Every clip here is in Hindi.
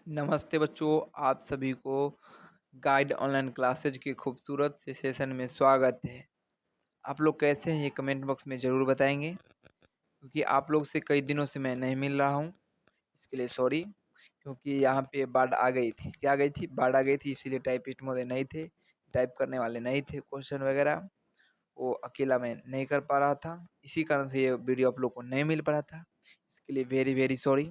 नमस्ते बच्चों, आप सभी को गाइड ऑनलाइन क्लासेज के खूबसूरत से सेशन में स्वागत है। आप लोग कैसे हैं ये कमेंट बॉक्स में ज़रूर बताएंगे क्योंकि आप लोग से कई दिनों से मैं नहीं मिल रहा हूँ। इसके लिए सॉरी। क्योंकि यहाँ पे बाढ़ आ गई थी। क्या आ गई थी? बाढ़ आ गई थी, इसीलिए टाइपिस्ट महोदय नहीं थे, टाइप करने वाले नहीं थे क्वेश्चन वगैरह। वो अकेला मैं नहीं कर पा रहा था, इसी कारण से ये वीडियो आप लोग को नहीं मिल पा रहा था। इसके लिए वेरी वेरी सॉरी।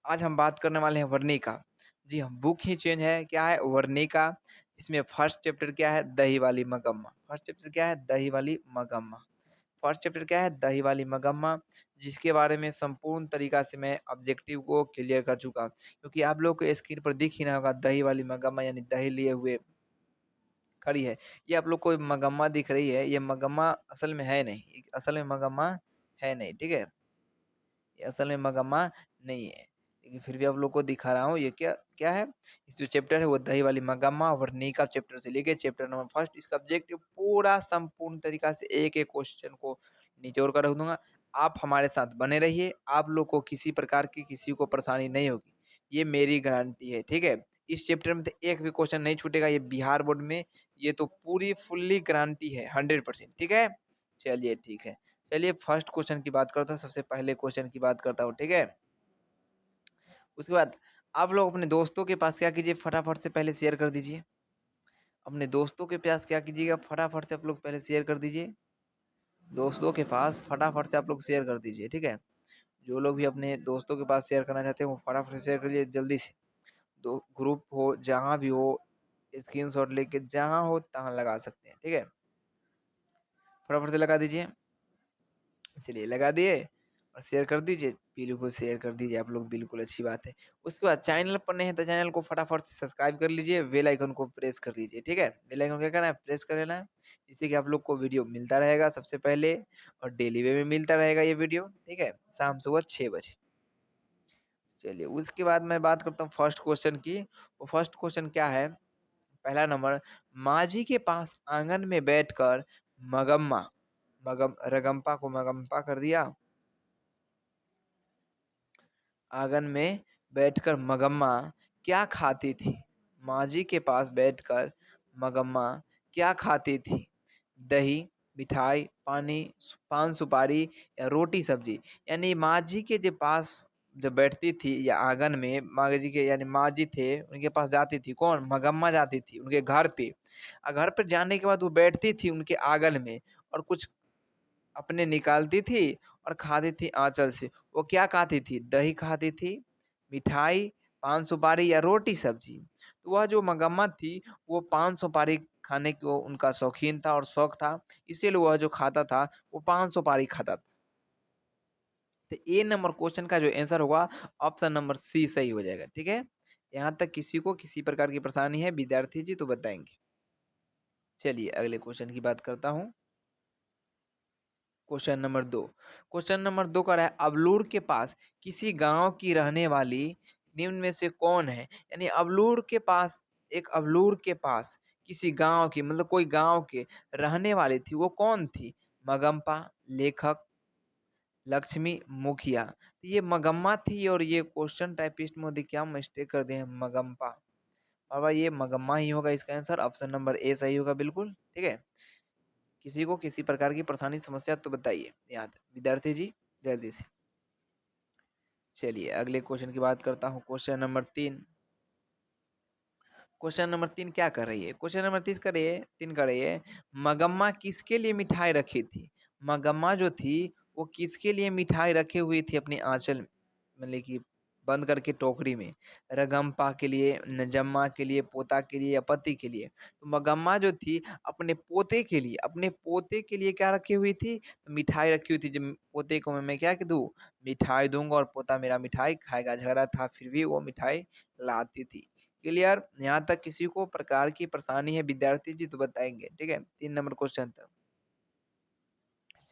आज हम बात करने वाले हैं वर्णिका। जी हाँ, बुक ही चेंज है। क्या है? वर्णिका। इसमें फर्स्ट चैप्टर क्या है? दही वाली मगम्मा। फर्स्ट चैप्टर क्या है? दही वाली मगम्मा। फर्स्ट चैप्टर क्या है? दही वाली मगम्मा, जिसके बारे में संपूर्ण तरीका से मैं ऑब्जेक्टिव को क्लियर कर चुका हूँ। क्योंकि आप लोग को स्क्रीन पर दिख ही रहा होगा, दही वाली मगम्मा यानी दही लिए हुए खड़ी है। ये आप लोग को मगम्मा दिख रही है, ये मगम्मा असल में है नहीं, असल में मगम्मा है नहीं, ठीक है? ये असल में मगम्मा नहीं है, लेकिन फिर भी आप लोग को दिखा रहा हूँ। ये क्या क्या है? इस जो चैप्टर है वो दही वाली मगम्मा वर्णिका चैप्टर से लेके चैप्टर नंबर फर्स्ट, इसका ऑब्जेक्टिव पूरा संपूर्ण तरीका से एक एक क्वेश्चन को निचोड़ कर रख दूंगा। आप हमारे साथ बने रहिए, आप लोग को किसी प्रकार की किसी को परेशानी नहीं होगी, ये मेरी गारंटी है, ठीक है? इस चैप्टर में तो एक भी क्वेश्चन नहीं छूटेगा, ये बिहार बोर्ड में ये तो पूरी फुल्ली गारंटी है, 100%, ठीक है? चलिए ठीक है। चलिए फर्स्ट क्वेश्चन की बात करता हूँ, सबसे पहले क्वेश्चन की बात करता हूँ, ठीक है? उसके बाद आप लोग अपने दोस्तों के पास क्या कीजिए, फटाफट से पहले शेयर कर दीजिए। अपने दोस्तों के पास क्या कीजिएगा, फटाफट से आप लोग पहले शेयर कर दीजिए। दोस्तों के पास फटाफट से आप लोग शेयर कर दीजिए, ठीक है? जो लोग भी अपने दोस्तों के पास शेयर करना चाहते हैं वो फटाफट से शेयर करिए जल्दी से। दो ग्रुप हो, जहाँ भी हो, स्क्रीनशॉट लेके जहाँ हो तहाँ लगा सकते हैं, ठीक है? फटाफट से लगा दीजिए। चलिए लगा दिए और शेयर कर दीजिए, बिल्कुल शेयर कर दीजिए आप लोग, बिल्कुल अच्छी बात है। उसके बाद चैनल पर नए हैं तो चैनल को फटाफट से सब्सक्राइब कर लीजिए, बेल आइकन को प्रेस कर लीजिए, ठीक है? बेल आइकन क्या करना है? प्रेस कर लेना है, जिससे कि आप लोग को वीडियो मिलता रहेगा सबसे पहले, और डेली वे में मिलता रहेगा ये वीडियो, ठीक है? शाम सुबह 6 बजे। चलिए उसके बाद मैं बात करता हूँ फर्स्ट क्वेश्चन की। वो फर्स्ट क्वेश्चन क्या है? पहला नंबर, माँ जी के पास आंगन में बैठकर मगम्मा, मगम रगम्पा को मगम्पा कर दिया। आंगन में बैठकर मगम्मा क्या खाती थी? माँ जी के पास बैठकर मगम्मा क्या खाती थी? दही, मिठाई, पानी, पान सुपारी या रोटी सब्जी। यानी माँ जी के जो पास जब बैठती थी या आंगन में माँ जी के यानी माँ जी थे उनके पास जाती थी, कौन? मगम्मा जाती थी उनके घर पे। और घर पे जाने के बाद वो बैठती थी उनके आंगन में और कुछ अपने निकालती थी और खाती थी आँचल से। वो क्या खाती थी? दही खाती थी, मिठाई, पान सुपारी या रोटी सब्जी। तो वह जो मगम्मत थी, वो पान सुपारी खाने को उनका शौकीन था और शौक था, इसीलिए वह जो खाता था, वो पान सुपारी खाता था। तो ए नंबर क्वेश्चन का जो आंसर होगा, ऑप्शन नंबर सी सही हो जाएगा, ठीक है? यहाँ तक किसी को किसी प्रकार की परेशानी है विद्यार्थी जी तो बताएँगे। चलिए अगले क्वेश्चन की बात करता हूँ। Question number 2। क्वेश्चन नंबर 2 कह रहा है, अबलूर के पास किसी गांव की रहने वाली निम्न में से कौन है? यानी अबलूर के पास, एक अबलूर के पास किसी गांव की, मतलब कोई गांव के रहने वाली थी, वो कौन थी? मगम्पा, लेखक, लक्ष्मी, मुखिया। तो ये मगम्मा थी और ये क्वेश्चन टाइपिस्ट मोदी क्या मिस्टेक कर दिए हैं, मगम्पा। और भाई ये मगम्मा ही होगा इसका आंसर, ऑप्शन नंबर ए सही होगा बिल्कुल, ठीक है? किसी को किसी प्रकार की परेशानी समस्या तो बताइए याद विद्यार्थी जी, जल्दी से। चलिए अगले क्वेश्चन की बात करता हूँ, क्वेश्चन नंबर 3। क्वेश्चन नंबर 3 क्या कर रही है? क्वेश्चन नंबर 3 कर रही है, मगम्मा किसके लिए मिठाई रखी थी? मगम्मा जो थी वो किसके लिए मिठाई रखी हुई थी अपनी आंचल में, मतलब कि बंद करके टोकरी में? रगम्पा के लिए, नजम्मा के लिए, पोता के लिए या पति के लिए? तो मगम्मा जो थी अपने पोते के लिए, अपने पोते के लिए क्या रखी हुई थी? तो मिठाई रखी हुई थी। जब पोते को मैं क्या दूँ? मिठाई दूंगा और पोता मेरा मिठाई खाएगा। झगड़ा था फिर भी वो मिठाई लाती थी। क्लियर? यहाँ तक किसी को प्रकार की परेशानी है विद्यार्थी जी तो बताएँगे, ठीक है? 3 नंबर क्वेश्चन तक।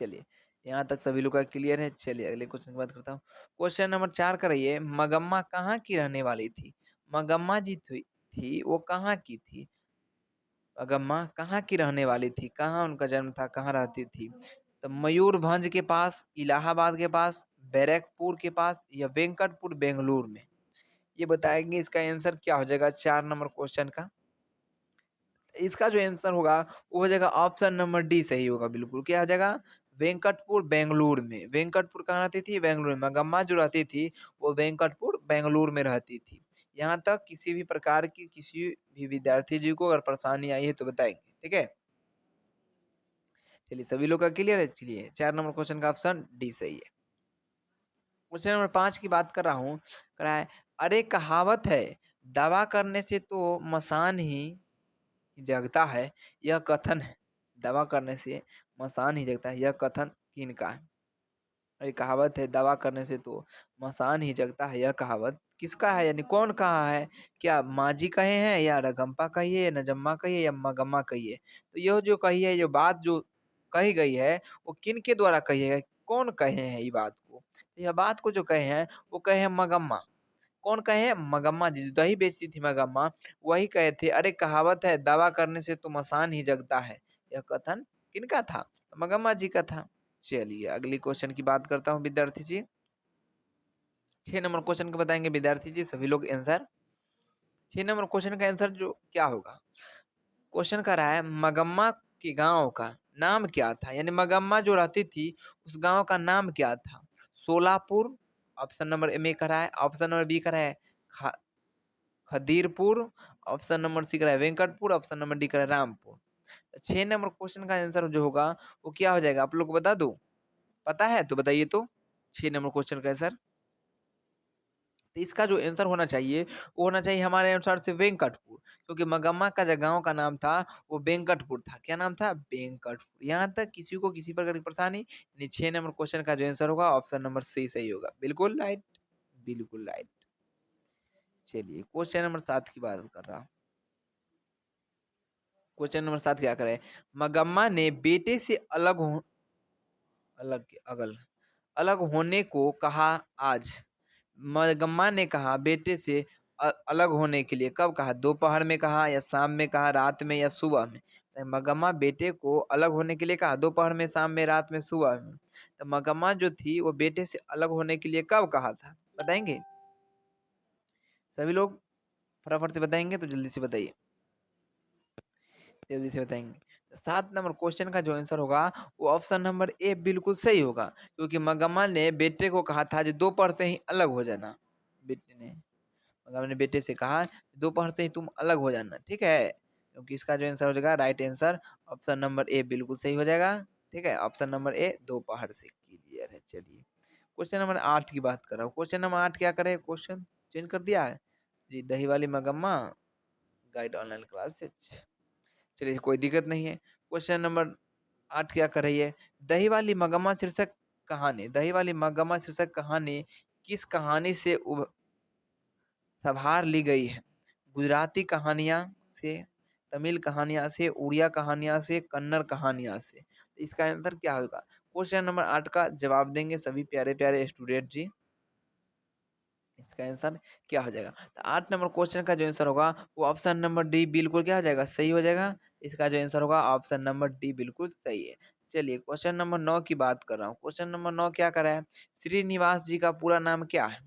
चलिए, यहाँ तक सभी लोग का क्लियर है। चलिए अगले क्वेश्चन की बात करता हूँ। क्वेश्चन नंबर 4 का रही है, मगम्मा कहाँ की रहने वाली थी? मगम्मा जी थी वो कहाँ की थी? मगम्मा कहाँ की रहने वाली थी? कहाँ उनका जन्म था? कहाँ रहती थी? तो मयूरभंज के पास, इलाहाबाद के पास, बैरकपुर के पास या वेंकटपुर बेंगलुरु में? ये बताएँगे इसका आंसर क्या हो जाएगा 4 नंबर क्वेश्चन का? इसका जो आंसर होगा वो हो जाएगा ऑप्शन नंबर डी सही होगा बिल्कुल। क्या हो जाएगा? वेंकटपुर बेंगलुरु में। वेंकटपुर कहाँ रहती थी? बेंगलुरु में। मंगम्मा जो रहती थी वो वेंकटपुर बेंगलुरु में रहती थी। यहाँ तक किसी भी प्रकार की किसी भी विद्यार्थी जी को अगर परेशानी आई है तो बताएँगे, ठीक है? चलिए सभी लोग का क्लियर है? चलिए 4 नंबर क्वेश्चन का ऑप्शन डी सही है। क्वेश्चन नंबर 5 की बात कर रहा हूँ, कह रहा है अरे कहावत है, दवा करने से तो मसान ही जगता है, यह कथन है। दवा करने से मसान ही जगता है, यह कथन किनका है? ये कहावत है दवा करने से तो मसान ही जगता है, यह कहावत किसका है? यानी कौन कहा है? क्या माँ जी कहे हैं या रगम्पा कही है, नजम्मा कही है या मगम्मा कही है? तो यह जो कही है, जो बात जो कही गई है, वो किन के द्वारा कही है? कौन कहे हैं ये बात को? तो यह बात को जो कहे हैं, वो कहे हैं मगम्मा। कौन कहे हैं? मगम्मा जी, जो दही बेचती थी मगम्मा, वही कहे थे, अरे कहावत है दवा करने से तो मसान ही जगता है। यह कथन किनका था? मगम्मा जी का था। चलिए अगली क्वेश्चन की बात करता हूँ विद्यार्थी जी। 6 नंबर क्वेश्चन को बताएंगे विद्यार्थी जी सभी लोग आंसर। 6 नंबर क्वेश्चन का आंसर जो क्या होगा? क्वेश्चन कर रहा है मगम्मा के गांव का नाम क्या था? यानी मगम्मा जो रहती थी उस गांव का नाम क्या था? सोलापुर, ऑप्शन नंबर ए में करा है, ऑप्शन नंबर बी करा है ख- खदीरपुर, ऑप्शन नंबर सी करा है वेंकटपुर, ऑप्शन नंबर डी करा है रामपुर। 6 नंबर क्वेश्चन का आंसर जो होगा वो क्या हो जाएगा? आप लोग को बता दूं? पता है तो बताइए तो। 6 नंबर क्वेश्चन का आंसर, तो इसका जो आंसर होना चाहिए वो होना चाहिए हमारे अनुसार से वेंकटपुर, क्योंकि मगम्मा का जो गांव का नाम था वो वेंकटपुर था। क्या नाम था? वेंकटपुर। यहाँ तक किसी को किसी प्रकार की परेशानी, यानी 6 नंबर क्वेश्चन का जो आंसर होगा ऑप्शन नंबर सी सही होगा। बिल्कुल राइट, बिल्कुल राइट। चलिए क्वेश्चन नंबर 7 की बात कर रहा हूँ। क्वेश्चन नंबर 7 क्या करे? मगम्मा ने बेटे से अलग अगल अलग होने को कहा आज। मगम्मा ने कहा बेटे से अलग होने के लिए, कब कहा? दोपहर में कहा या शाम में कहा, रात में या सुबह में? तो मगम्मा बेटे को अलग होने के लिए कहा दोपहर में, शाम में, रात में, सुबह में। तो मगम्मा जो थी वो बेटे से अलग होने के लिए कब कहा था? बताएंगे सभी लोग? फटाफट से बताएंगे तो जल्दी से बताइए, जल्दी से बताएंगे। 7 नंबर क्वेश्चन का जो आंसर होगा वो ऑप्शन नंबर ए बिल्कुल सही होगा, क्योंकि मगम्मा ने बेटे को कहा था जो दोपहर से ही अलग हो जाना। बेटे ने मगम्मा ने बेटे से कहा दोपहर से ही तुम अलग हो जाना, ठीक है? क्योंकि इसका जो आंसर हो जाएगा राइट आंसर ऑप्शन नंबर ए बिल्कुल सही हो जाएगा। ठीक है, ऑप्शन नंबर ए दोपहर से क्लियर है। चलिए क्वेश्चन नंबर 8 की बात कर रहा हूँ। क्वेश्चन नंबर 8 क्या करे? क्वेश्चन चेंज कर दिया है जी, दही वाली मगम्मा गाइड ऑनलाइन क्लासेज। चलिए कोई दिक्कत नहीं है। क्वेश्चन नंबर 8 क्या कर रही है? दही वाली मगम्मा शीर्षक कहानी, दही वाली मगम्मा शीर्षक कहानी किस कहानी से संभार ली गई है? गुजराती कहानियाँ से, तमिल कहानियाँ से, उड़िया कहानियाँ से, कन्नड़ कहानियाँ से? तो इसका आंसर क्या होगा? क्वेश्चन नंबर 8 का जवाब देंगे सभी प्यारे-प्यारे स्टूडेंट जी। इसका आंसर क्या हो जाएगा? तो 8 नंबर क्वेश्चन का जो आंसर होगा वो ऑप्शन नंबर डी बिल्कुल क्या हो जाएगा? सही हो जाएगा। इसका जो आंसर होगा ऑप्शन नंबर डी बिल्कुल सही है। चलिए क्वेश्चन नंबर 9 की बात कर रहा हूँ। क्वेश्चन नंबर 9 क्या कर रहा है? श्रीनिवास जी का पूरा नाम क्या है?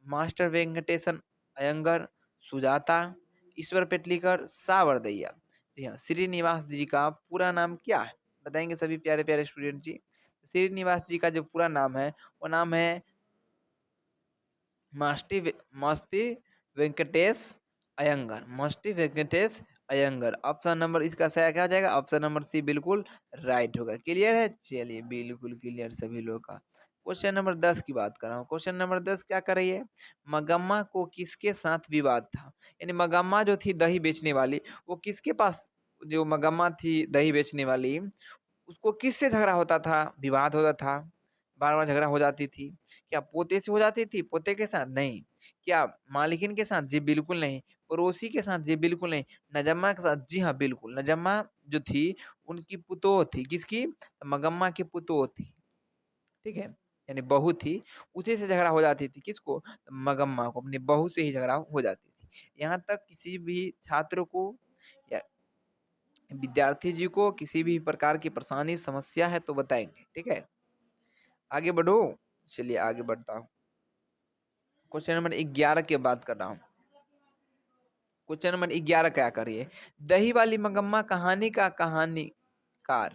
मास्टर वेंकटेशन अयंगर, सुजाता, ईश्वर पेटलीकर, सावरदैया? जी हाँ, श्रीनिवास जी का पूरा नाम क्या है? बताएंगे सभी प्यारे-प्यारे स्टूडेंट जी। श्रीनिवास जी का जो पूरा नाम है वो नाम है मस्ती वेंकटेश अयंगर, मस्ती वेंकटेश अयंगर। ऑप्शन नंबर इसका सही क्या हो जाएगा? ऑप्शन नंबर सी बिल्कुल राइट होगा। क्लियर है? चलिए बिल्कुल क्लियर सभी लोग का। क्वेश्चन नंबर 10 की बात कर रहा हूँ। क्वेश्चन नंबर 10 क्या कर रही है? मगम्मा को किसके साथ विवाद था? यानी मगम्मा जो थी दही बेचने वाली, वो किसके पास, जो मगम्मा थी दही बेचने वाली, उसको किससे झगड़ा होता था? विवाद होता था, बार-बार झगड़ा हो जाती थी। क्या पोते से हो जाती थी? पोते के साथ? नहीं। क्या मालकिन के साथ? जी बिल्कुल नहीं। पड़ोसी के साथ? जी बिल्कुल नहीं। नजम्मा के साथ? जी हाँ, बिल्कुल। नजम्मा जो थी उनकी पुतोह थी। किसकी? मगम्मा की पुतोह थी। ठीक है? यानी बहू थी, उसी से झगड़ा हो जाती थी। किसको? मगम्मा को, अपनी बहू से ही झगड़ा हो जाती थी। यहाँ तक किसी भी छात्र को या विद्यार्थी जी को किसी भी प्रकार की परेशानी, समस्या है तो बताएँगे। ठीक है? आगे बढ़ो? चलिए आगे बढ़ता हूँ। क्वेश्चन नंबर 11 की बात कर रहा हूँ। क्वेश्चन नंबर 11 क्या करिए? दही वाली मगम्मा कहानी का कहानीकार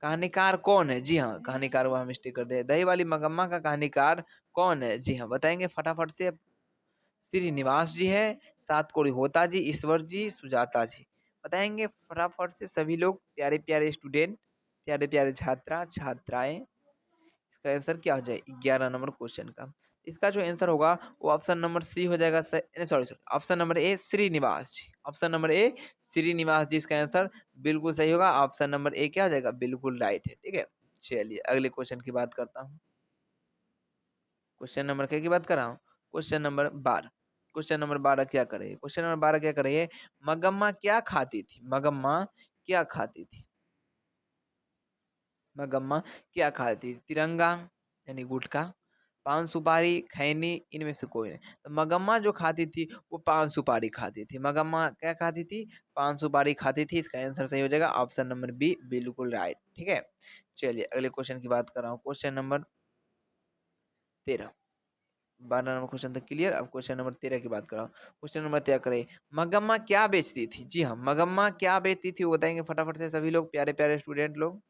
कहानीकार कौन है? जी हाँ, कहानीकार वहाँ मिस्टेक कर दिया। दही वाली मगम्मा का कहानीकार कौन है? जी हाँ, बताएँगे फटाफट से। श्रीनिवास जी है, सात कोड़ी होता जी, ईश्वर जी, सुजाता जी। बताएँगे फटाफट से सभी लोग, प्यारे-प्यारे स्टूडेंट, प्यारे-प्यारे छात्राएँ। इसका आंसर क्या हो जाए 11 नंबर क्वेश्चन का? इसका जो आंसर होगा वो ऑप्शन नंबर सी हो जाएगा। Sorry, option number A Srinivas ji. Option number A Srinivas ji इसका आंसर बिल्कुल सही होगा। ऑप्शन नंबर ए क्या हो जाएगा? बिल्कुल राइट है। ठीक है? चलिए अगले क्वेश्चन की बात करता हूँ। क्वेश्चन नंबर क्या की बात कर रहा हूँ? Question number 12। क्वेश्चन नंबर 12 क्या करे? क्वेश्चन नंबर 12 क्या करे? मगम्मा क्या खाती थी? मगम्मा क्या खाती थी? मगम्मा क्या खाती थी? तिरंगा यानी गुटखा, पान सुपारी, खैनी, इनमें से कोई नहीं। तो मगम्मा जो खाती थी वो पान सुपारी खाती थी। मगम्मा क्या खाती थी? पान सुपारी खाती थी। इसका आंसर सही हो जाएगा ऑप्शन नंबर बी, बिल्कुल राइट। ठीक है? चलिए अगले क्वेश्चन की बात कर रहा हूँ। Question number 13। 12 नंबर क्वेश्चन तक क्लियर। अब क्वेश्चन नंबर 13 की बात कर रहा हूँ। क्वेश्चन नंबर 13 करें, मगम्मा क्या बेचती थी? जी हाँ, मगम्मा क्या बेचती थी वो बताएंगे फटाफट से सभी लोग, प्यारे प्यारे स्टूडेंट लोग।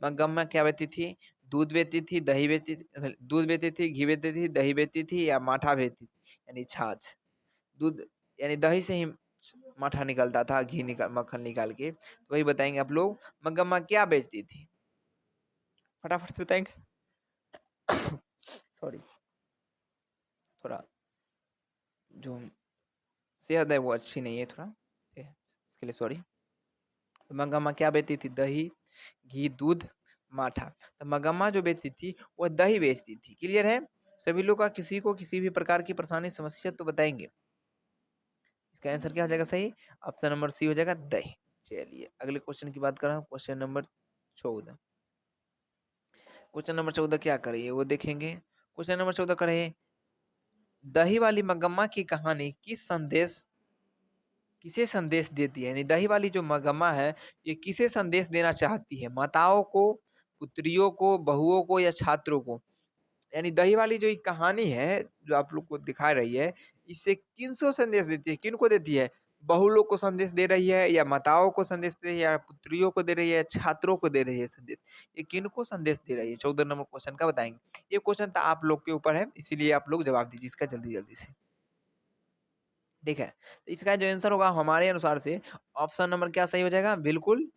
मगम्मा क्या बेचती थी? दूध बेचती थी, दही बेचती थी, दूध बेचती थी, घी बेचती थी, दही बेचती थी, या माठा बेचती थी यानी छाछ। दूध यानी दही से ही माठा निकलता था, घी निकाल, मक्खन निकाल के। तो वही बताएंगे आप लोग, मगम्मा क्या बेचती थी? फटाफट से बताएंगे। सॉरी, थोड़ा जो सेहत है वो अच्छी नहीं है थोड़ा, इसके लिए सॉरी। तो मगम्मा क्या बेचती थी? दही, घी, दूध, माठा। तो मगम्मा जो बेचती थी वो दही बेचती थी। क्लियर है? सभी लोग का किसी को किसी भी प्रकार की परेशानी समस्या तो बताएंगे। इसका आंसर क्या हो जाएगा सही? ऑप्शन नंबर सी हो जाएगा, दही। चलिए अगले क्वेश्चन की बात कर रहा हूँ। Question number 14। क्वेश्चन नंबर 14 क्या करिए वो देखेंगे। क्वेश्चन नंबर 14 करिए, दही वाली मगम्मा की कहानी किसे संदेश देती है? यानी दही वाली जो मगम्मा है ये किसे संदेश देना चाहती है? माताओं को, पुत्रियों को, बहुओं को, या छात्रों को? यानी दही वाली जो ये कहानी है जो आप लोग को दिखा रही है, इससे किनको संदेश देती है? किनको देती है? बहू लोग को संदेश दे रही है, या माताओं को संदेश दे रही है, या पुत्रियों को दे रही है, छात्रों को दे रही है संदेश? ये किनको संदेश दे रही है? 14 नंबर क्वेश्चन का बताएंगे। ये क्वेश्चन तो आप लोग के ऊपर है, इसीलिए आप लोग जवाब दीजिए इसका जल्दी जल्दी से। ठीक है? तो इसका जो आंसर होगा हमारे अनुसार से ऑप्शन नंबर क्या सही हो जाएगा? बिल्कुल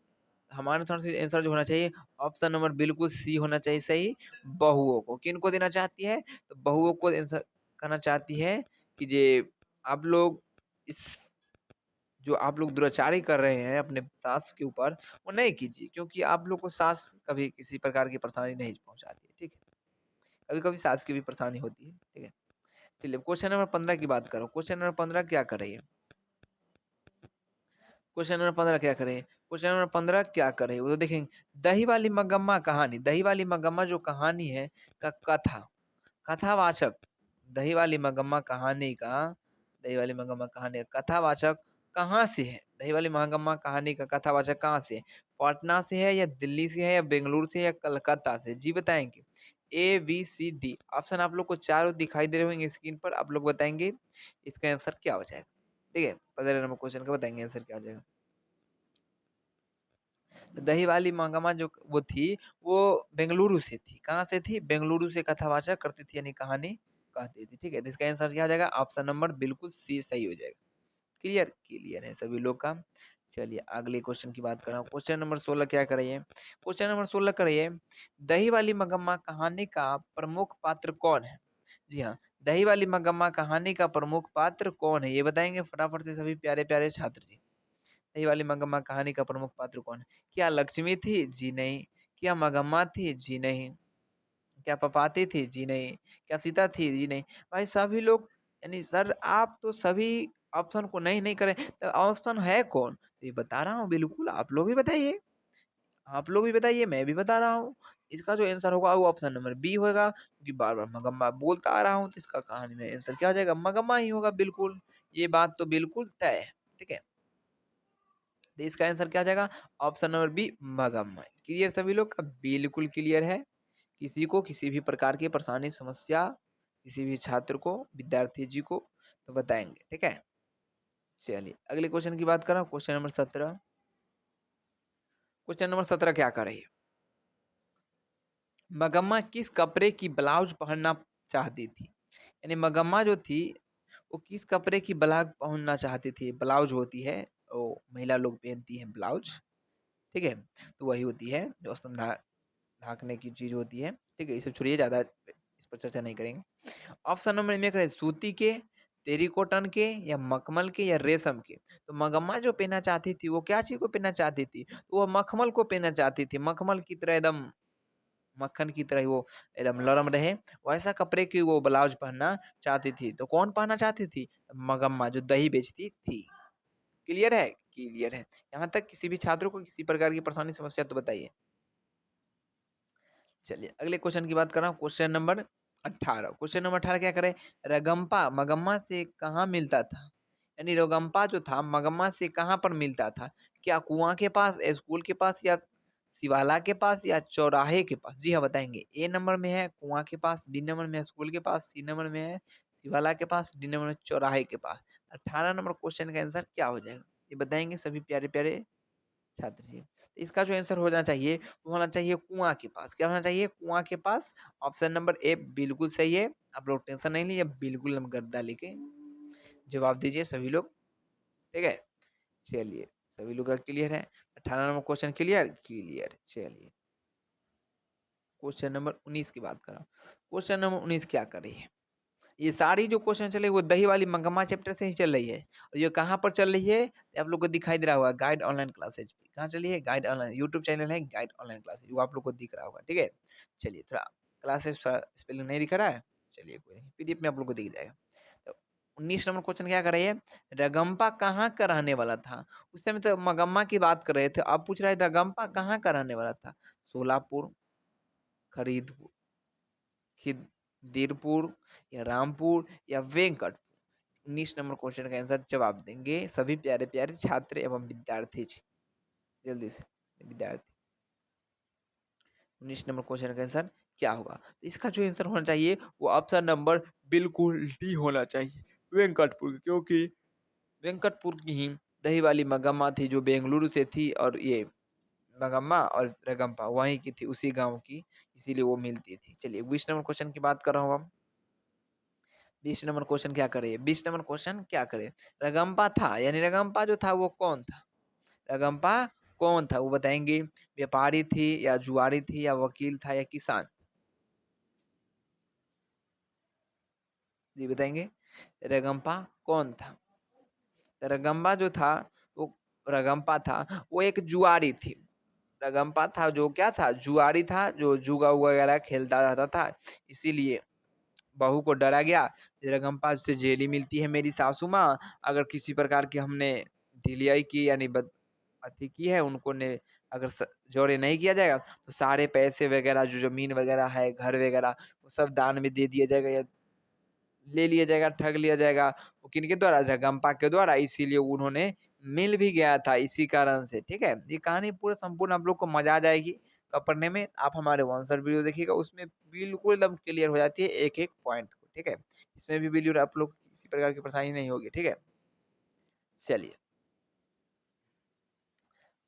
हमारे अनुसार से आंसर जो होना चाहिए ऑप्शन नंबर बिल्कुल सी होना चाहिए सही। बहुओं को। किनको देना चाहती है? तो बहुओं को आंसर करना चाहती है कि जे आप लोग इस जो आप लोग दुराचारी कर रहे हैं अपने सास के ऊपर, वो नहीं कीजिए, क्योंकि आप लोग को सास कभी किसी प्रकार की परेशानी नहीं पहुँचाती है। ठीक है? कभी-कभी सास की भी परेशानी होती है। ठीक है? चलिए क्वेश्चन नंबर 15 की बात करो। क्वेश्चन नंबर 15 क्या कर रही है? क्वेश्चन नंबर 15 क्या करें? क्वेश्चन नंबर 15 क्या करें? वो तो देखेंगे। दही वाली मगम्मा कहानी, दही वाली मगम्मा जो कहानी है का कथा, कथावाचक, दही वाली मगम्मा कहानी का, दही वाली मगम्मा कहानी का कथावाचक कहाँ से है? दही वाली मगम्मा कहानी का कथावाचक कहाँ से है? पटना से है, या दिल्ली से है, या बेंगलुरु से है, या कलकत्ता से? जी बताएंगे। A B C D option आप लोग को चारों दिखाई दे रहे होंगे स्क्रीन पर। आप लोग बताएंगे इसका आंसर क्या हो जाएगा। ठीक है? 15 नंबर क्वेश्चन का बताएंगे आंसर क्या हो जाएगा। दही वाली मंगम्मा जो वो थी, वो बेंगलुरु से थी। कहाँ से थी? बेंगलुरु से कथावाचक करती थी यानी कहानी कहती थी। ठीक है? तो इसका आंसर क्या हो जाएगा? ऑप्शन नंबर बिल्कुल सी सही हो जाएगा। क्लियर? क्लियर है सभी लोग का। चलिए अगले क्वेश्चन की बात कर रहा हूँ। क्वेश्चन नंबर 16 क्या करिए? क्वेश्चन नंबर 16 करिए, दही वाली मगम्मा कहानी का प्रमुख पात्र कौन है? जी हाँ, दही वाली मगम्मा कहानी का प्रमुख पात्र कौन है? ये बताएंगे फटाफट से सभी प्यारे-प्यारे छात्र जी। ये वाली मगम्मा कहानी का प्रमुख पात्र कौन है? क्या लक्ष्मी थी? जी नहीं। क्या मगम्मा थी? जी नहीं। क्या पपाती थी? जी नहीं। क्या सीता थी? जी नहीं। भाई सभी लोग, यानी सर आप तो सभी ऑप्शन को नहीं नहीं करें, तो ऑप्शन है कौन? ये बता रहा हूँ बिल्कुल, आप लोग भी बताइए। आप लोग भी बताइए, मैं भी बता रहा हूँ। इसका जो आंसर होगा वो ऑप्शन नंबर बी होगा, क्योंकि बार-बार मगम्मा बोलता आ रहा हूँ, तो इसका कहानी में आंसर क्या हो जाएगा? मगम्मा ही होगा बिल्कुल। ये बात तो बिल्कुल तय है। ठीक है? तो इसका आंसर क्या आ जाएगा? ऑप्शन नंबर बी, मगहमय। क्लियर सभी लोग का? बिल्कुल क्लियर है। किसी को किसी भी प्रकार की परेशानी समस्या किसी भी छात्र को, विद्यार्थी जी को तो बताएँगे, ठीक है? चलिए, अगले क्वेश्चन की बात करें, क्वेश्चन नंबर 17। क्वेश्चन नंबर 17 क्या कह रही है? मगम्मा किस कपड़े की ब्लाउज पहनना चाहती थी? यानी मगम्मा जो थी, वो किस कपड़े की ब्लाउज पहनना चाहती थी? ब्लाउज होती है, वो महिला लोग पहनती हैं ब्लाउज, ठीक है? तो वही होती है जो स्तन ढाँकने की चीज़ होती है, ठीक है? ये सब छोड़िए, ज़्यादा इस पर चर्चा नहीं करेंगे। ऑप्शन नंबर में है सूती के, टेरिकॉटन के या मखमल के या रेशम के। तो मगम्मा जो पहनना चाहती थी, वो क्या चीज़ को पहनना चाहती थी? तो वो मखमल को पहनना चाहती थी। मखमल की तरह एकदम मक्खन की तरह वो एकदम नरम रहे, वैसा कपड़े की वो ब्लाउज पहनना चाहती थी। तो कौन पहनना चाहती थी? मगम्मा, जो दही बेचती थी। क्लियर है? क्लियर है। यहाँ तक किसी भी छात्र को किसी प्रकार की परेशानी समस्या तो बताइए। चलिए, अगले क्वेश्चन की बात कर रहा हूँ, क्वेश्चन नंबर 18। क्वेश्चन नंबर 18 क्या करे? रगम्पा मगम्मा से कहाँ मिलता था? यानी रगम्पा जो था मगम्मा से कहाँ पर मिलता था? क्या कुआँ के पास, स्कूल के पास या शिवाला के पास या चौराहे के पास? जी हाँ, बताएँगे। ए नंबर में है कुआँ के पास, बी नंबर में है स्कूल के पास, सी नंबर में है शिवाला के पास, डी नंबर में चौराहे के पास। 18 नंबर क्वेश्चन का आंसर क्या हो जाएगा? ये बताएँगे सभी प्यारे-प्यारे छात्र जी। तो इसका जो आंसर होना चाहिए, वो होना चाहिए कुआँ के पास। क्या होना चाहिए? कुआँ के पास। ऑप्शन नंबर ए बिल्कुल सही है। आप लोग टेंशन नहीं लीजिए, बिल्कुल हम गद्दा लेके जवाब दीजिए सभी लोग, ठीक है? चलिए, सभी लोग का क्लियर है? 18 नंबर क्वेश्चन क्लियर? क्लियर। चलिए, क्वेश्चन नंबर 19 की बात कर रहा हूँ। क्वेश्चन नंबर 19 क्या कर रही है? ये सारी जो क्वेश्चन चले वो दही वाली मंगम्मा चैप्टर से ही चल रही है। और ये कहाँ पर चल रही है? ये आप लोग को दिखाई दे रहा होगा, गाइड ऑनलाइन क्लासेज पे। कहाँ चली है? गाइड ऑनलाइन, यूट्यूब चैनल है गाइड ऑनलाइन क्लासेज, वो आप लोग को दिख रहा होगा, ठीक है? चलिए, थोड़ा क्लासेस थोड़ा स्पेलिंग नहीं दिख रहा है? चलिए, कोई नहीं, पीडीएफ में आप लोग को दिख जाएगा। तो 19 नंबर क्वेश्चन क्या कर रही है? रगम्पा कहाँ का रहने वाला था? उस समय तो मगम्मा की बात कर रहे थे, अब पूछ रहा है रगम्पा कहाँ का रहने वाला था? सोलापुर, खरीदपुर, खिद्दिरपुर या रामपुर या वेंकट? 19 नंबर क्वेश्चन का आंसर जवाब देंगे सभी प्यारे-प्यारे छात्र एवं विद्यार्थी जी। जल्दी से विद्यार्थी। 19 नंबर क्वेश्चन का आंसर क्या होगा? तो इसका जो आंसर होना चाहिए वो ऑप्शन नंबर बिल्कुल डी होना चाहिए, वेंकटपुर, क्योंकि वेंकटपुर की ही दही वाली मगम्मा थी जो बेंगलुरु से थी, और ये मगम्मा और रगम्पा वहीं की थी, उसी गाँव की, इसीलिए वो मिलती थी। चलिए, 20 नंबर क्वेश्चन की बात कर रहा हूँ अब। 20 नंबर क्वेश्चन क्या करे? 20 नंबर क्वेश्चन क्या करे? रगम्पा था, यानी रगम्पा जो था वो कौन था? रगम्पा कौन था? वो बताएँगे। व्यापारी थी या जुआरी थी या वकील था या किसान? जी बताएँगे। रगम्पा कौन था? रगम्बा जो था, वो रगम्पा था, वो एक जुआरी थी। रगम्पा था जो क्या था? जुआरी था, जो जुआ वगैरह खेलता रहता था। इसीलिए बहू को डरा गया, रगम्पा से जेली मिलती है मेरी सासू माँ, अगर किसी प्रकार की हमने ढिलियाई की यानी बद अति की है, उनको ने अगर जौरे नहीं किया जाएगा तो सारे पैसे वगैरह जो ज़मीन वगैरह है, घर वगैरह, वो सब दान में दे दिया जाएगा या ले लिया जाएगा, ठग लिया जाएगा। वो किनके द्वारा? जगदम्बा के द्वारा, इसीलिए उन्होंने मिल भी गया था इसी कारण से, ठीक है? ये कहानी पूरा संपूर्ण आप लोग को मज़ा आ जाएगी पढ़ने में। आप हमारे आंसर वीडियो देखिएगा, उसमें बिल्कुल एकदम क्लियर हो जाती है एक-एक पॉइंट को, ठीक है? इसमें भी वीडियो आप लोग को किसी प्रकार की परेशानी नहीं होगी, ठीक है? चलिए।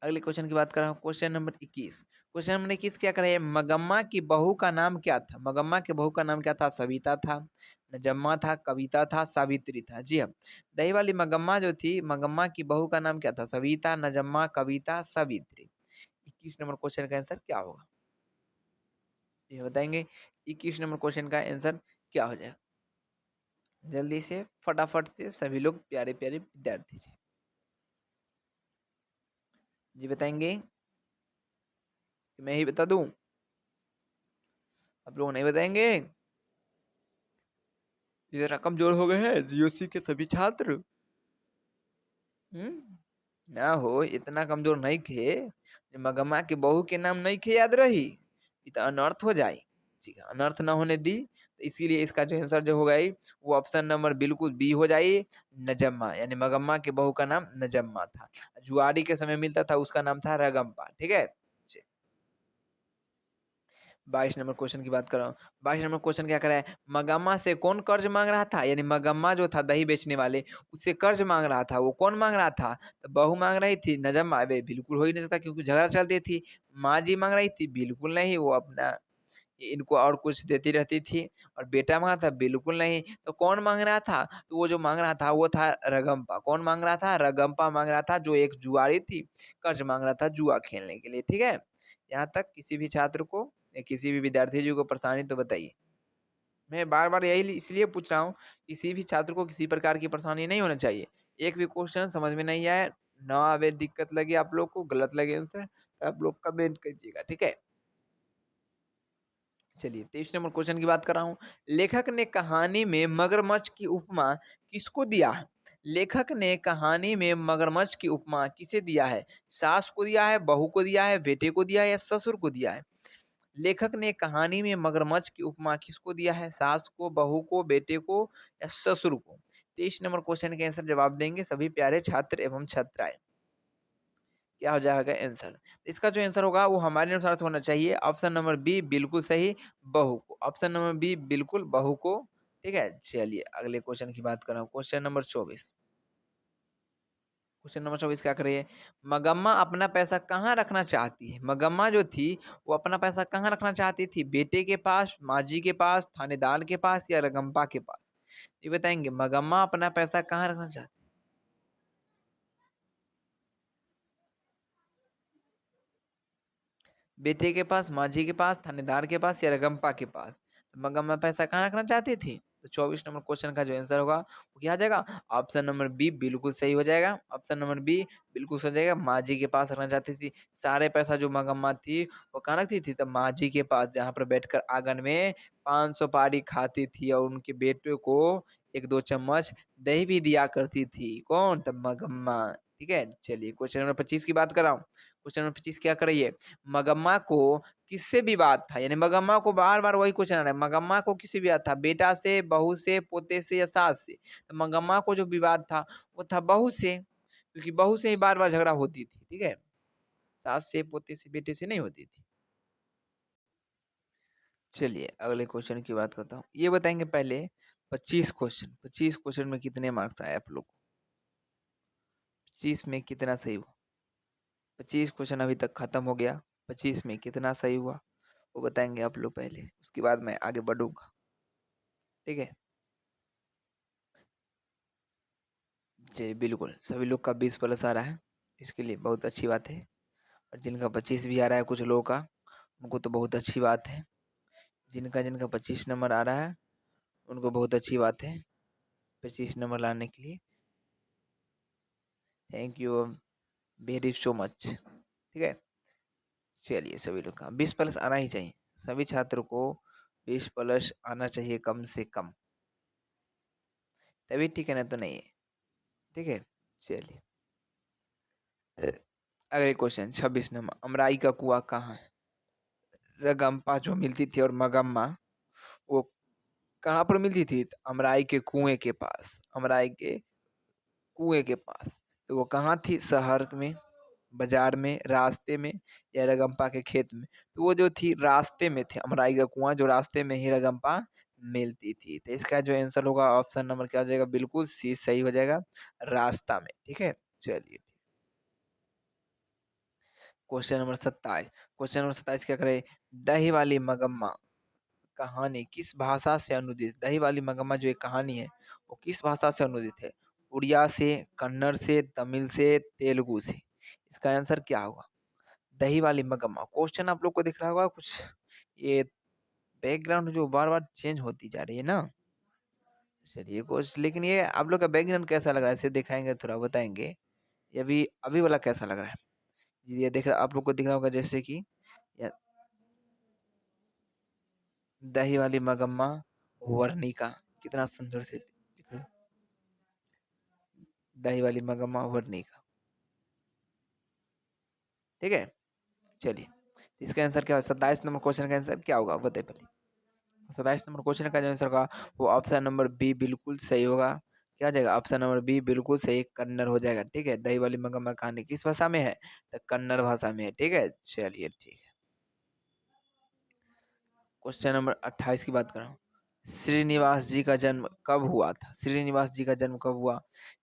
अगले क्वेश्चन की बात कर रहा हूँ, क्वेश्चन नंबर 21। क्वेश्चन नंबर 21 क्या कर रहे हैं? मगम्मा की बहू का नाम क्या था? मगम्मा के बहू का नाम क्या था? सविता था, नजम्मा था, कविता था, सावित्री था। जी हाँ, दही वाली मगम्मा जो थी, मगम्मा की बहू का नाम क्या था? सविता, नजम्मा, कविता, सावित्री। 21 नंबर क्वेश्चन का आंसर क्या होगा? ये बताएंगे। 21 नंबर क्वेश्चन का आंसर क्या हो जाएगा? जल्दी से फटाफट से सभी लोग प्यारे-प्यारे विद्यार्थी जी। जी बताएंगे कि मैं ही बता दूं? आप लोग नहीं बताएंगे? इधर कमजोर हो गए हैं जीओसी के सभी छात्र। ना हो, इतना कमजोर नहीं खे। मगमा के बहू के नाम नहीं खे याद रही, ये तो अनर्थ हो जाए। ठीक है, अनर्थ ना होने दी, तो इसीलिए इसका जो आंसर जो होगा वो ऑप्शन नंबर बिल्कुल बी हो जाए, नजम्मा। यानी मगम्मा के बहू का नाम नजम्मा था, जुआरी के समय मिलता था उसका नाम था रगम्पा, ठीक है? 22 नंबर क्वेश्चन की बात कर रहा हूँ। 22 नंबर क्वेश्चन क्या कर रहा है? मगम्मा से कौन कर्ज माँग रहा था? यानी मगम्मा जो था दही बेचने वाले, उससे कर्ज माँग रहा था। वो कौन माँग रहा था? तो बहू माँग रही थी, नजम अबे बिल्कुल हो ही नहीं सकता क्योंकि झगड़ा चलती थी। माँ जी माँग रही थी, बिल्कुल नहीं, वो अपना इनको और कुछ देती रहती थी। और बेटा माँगा था, बिल्कुल नहीं। तो कौन माँग रहा था? तो वो जो माँग रहा था वो था रगम्पा। कौन माँग रहा था? रगम्पा माँग रहा था, जो एक जुआरी थी, कर्ज माँग रहा था जुआ खेलने के लिए, ठीक है? यहाँ तक किसी भी छात्र को या किसी भी विद्यार्थी जी को परेशानी तो बताइए। मैं बार-बार यही इसलिए पूछ रहा हूँ, किसी भी छात्र को किसी प्रकार की परेशानी नहीं होना चाहिए। एक भी क्वेश्चन समझ में नहीं आया, ना आवे, दिक्कत लगे आप लोग को, गलत लगे आंसर, तो आप लोग कमेंट कीजिएगा, ठीक है? चलिए 23 नंबर क्वेश्चन की बात कर रहा हूँ। लेखक ने कहानी में मगरमच्छ की उपमा किसको दिया है? लेखक ने कहानी में मगरमच्छ की उपमा किसे दिया है? सास को दिया है, बहू को दिया है, बेटे को दिया है या ससुर को दिया है? लेखक ने कहानी में मगरमच्छ की उपमा किसको दिया है? सास को, बहू को, बेटे को या ससुर को? 23 नंबर क्वेश्चन के आंसर जवाब देंगे सभी प्यारे छात्र एवं छात्राएँ। क्या हो जाएगा आंसर? इसका जो आंसर होगा वो हमारे अनुसार से होना चाहिए ऑप्शन नंबर बी बिल्कुल सही, बहू को। ऑप्शन नंबर बी बिल्कुल बहू को, ठीक है? चलिए अगले क्वेश्चन की बात कर रहा हूँ, क्वेश्चन नंबर 24। क्वेश्चन नंबर 24 क्या कर रही है? मगम्मा अपना पैसा कहाँ रखना चाहती है? मगम्मा जो थी, वो अपना पैसा कहाँ रखना चाहती थी? बेटे के पास, माँ जी के पास, थानेदार के पास या रगम्पा के पास? ये बताएँगे मगम्मा अपना पैसा कहाँ रखना चाहती है? बेटे के पास, माँ जी के पास, थानेदार के पास या रगम्पा के पास? तो मगम्मा पैसा कहाँ रखना चाहती थी? तो 24 नंबर क्वेश्चन का जो आंसर होगा वो क्या आ जाएगा? ऑप्शन नंबर बी बिल्कुल सही हो जाएगा। ऑप्शन नंबर बी बिल्कुल सही हो जाएगा, माँ जी के पास रखना चाहती थी। सारे पैसा जो मगम्मा थी वो कहाँ रखती थी? तो माँ जी के पास, जहाँ पर बैठकर आंगन में 500 सुपारी खाती थी और उनके बेटे को 1-2 चम्मच दही भी दिया करती थी। कौन? तो मगम्मा। ठीक है? चलिए क्वेश्चन नंबर 25 की बात कर रहा हूँ। क्वेश्चन नंबर 25 क्या कर रही है? मगम्मा को किससे विवाद था? यानी मगम्मा को बार-बार वही क्वेश्चन आ रहा है। मगम्मा को किससे विवाद था? बेटा से, बहू से, पोते से या सास से? तो मगम्मा को जो विवाद था, वो था बहू से, क्योंकि बहू से ही बार-बार झगड़ा होती थी, ठीक है? सास से, पोते से, बेटे से नहीं होती थी। चलिए अगले क्वेश्चन की बात करता हूँ। ये बताएँगे पहले 25 क्वेश्चन में कितने मार्क्स आए आप लोग को? 25 में कितना सही हुआ? 25 क्वेश्चन अभी तक खत्म हो गया। 25 में कितना सही हुआ? वो बताएँगे आप लोग पहले, उसके बाद मैं आगे बढ़ूँगा, ठीक है? जी, बिल्कुल, सभी लोग का 20 प्लस आ रहा है, इसके लिए बहुत अच्छी बात है और जिनका 25 भी आ रहा है कुछ लोगों का, उनको तो बहुत अच्छी बात है। जिनका 25 नंबर आ रहा है, उनको बहुत अच्छी बात है, 25 नंबर लाने के लिए। Thank you very so much, ठीक है? चलिए सभी लोग का 20 प्लस आना ही चाहिए, सभी छात्रों को 20 प्लस आना चाहिए कम से कम, तभी ठीक है, नहीं तो नहीं है, ठीक है? चलिए। अगले क्वेश्चन 26 नंबर अमराई का कुआँ कहाँ है? रगम्पा जो मिलती थी और मगम्मा वो कहाँ पर मिलती थी? तो अमराई के कुएं के पास, अमराई के कुएं के पास। तो वो कहाँ थी? शहर में, बाजार में, रास्ते में या रगम्पा के खेत में? तो वो जो थी रास्ते में थी, अमराई का कुआं जो रास्ते में ही रगम्पा मिलती थी। तो इसका जो आंसर होगा ऑप्शन नंबर क्या हो जाएगा? बिल्कुल सी सही हो जाएगा, रास्ता में, ठीक है? चलिए क्वेश्चन नंबर 27। क्वेश्चन नंबर 27 क्या करे? दही वाली मगम्मा कहानी किस भाषा से अनुदित? दही वाली मगम्मा जो एक कहानी है, वो किस भाषा से अनुदित है? उड़िया से, कन्नड़ से, तमिल से, तेलुगु से? इसका आंसर क्या होगा? दही वाली मगम्मा क्वेश्चन आप लोग को दिख रहा होगा कुछ, ये बैकग्राउंड जो बार-बार चेंज होती जा रही है ना? चलिए कुछ, लेकिन ये आप लोग का बैकग्राउंड कैसा लग रहा है? इसे दिखाएँगे थोड़ा बताएँगे। ये अभी अभी वाला कैसा लग रहा है? ये देख रहा आप लोग को दिख रहा होगा जैसे कि या दही वाली मगम्मा वर्णिका कितना सुंदर से दिख रहा है। दही वाली मगम्मा वर्णिका, ठीक है? चलिए, इसका आंसर क्या होगा? 27 नंबर क्वेश्चन का आंसर क्या होगा? बताइए पहले। 27 नंबर क्वेश्चन का जो आंसर होगा वो ऑप्शन नंबर बी बिल्कुल सही होगा। क्या हो जाएगा? ऑप्शन नंबर बी बिल्कुल सही कन्नड़ हो जाएगा, ठीक है? दही वाली मगम्मा कहानी किस भाषा में है? तो कन्नड़ भाषा में है, ठीक है? चलिए ठीक है। क्वेश्चन नंबर 28 की बात कर रहा हूँ। श्रीनिवास जी का जन्म कब हुआ था? श्रीनिवास जी का जन्म कब हुआ?